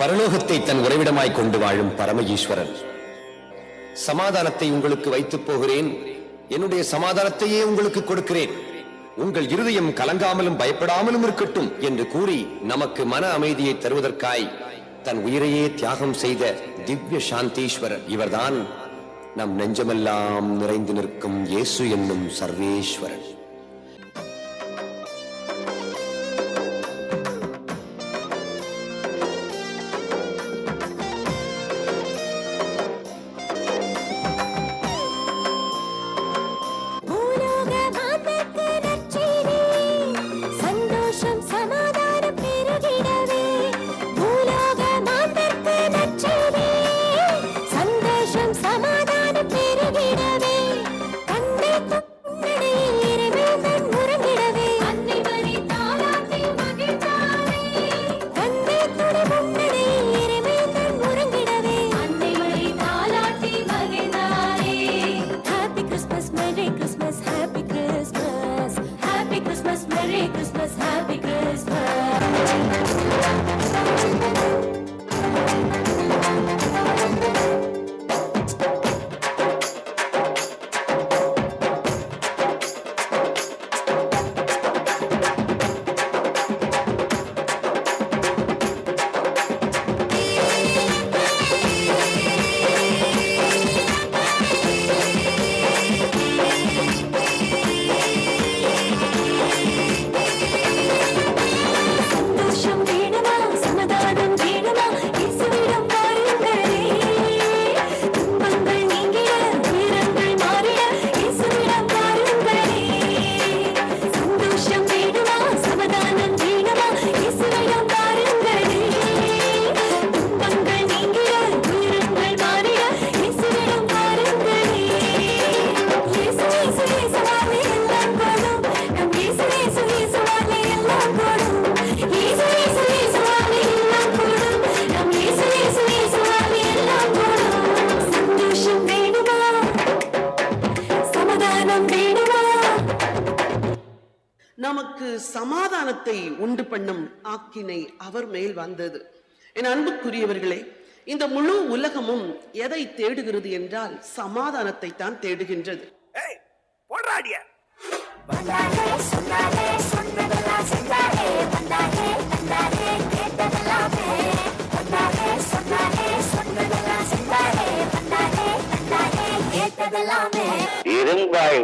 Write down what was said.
பரலோகத்தை தன் உறைவிடமாய் கொண்டு வாழும் பரம ஈஸ்வரன் சமாதானத்தை உங்களுக்கு வைத்துப் போகிறேன், என்னுடைய சமாதானத்தையே உங்களுக்கு கொடுக்கிறேன், உங்கள் இருதயம் கலங்காமலும் பயப்படாமலும் இருக்கட்டும் என்று கூறி நமக்கு மன அமைதியை தருவதற்காய் தன் உயிரையே தியாகம் செய்த திவ்ய சாந்தீஸ்வரர் இவர்தான் நம் நெஞ்சமெல்லாம் நிறைந்து நிற்கும் இயேசு என்னும் சர்வேஸ்வரன். நமக்கு சமாதானத்தை உண்டு பண்ணும் ஆக்கினை அவர் மேல் வந்தது. என் அன்புக்குரியவர்களே, இந்த முழு உலகமும் எதை தேடுகிறது என்றால் சமாதானத்தை தான் தேடுகின்றது. இரும்பாய்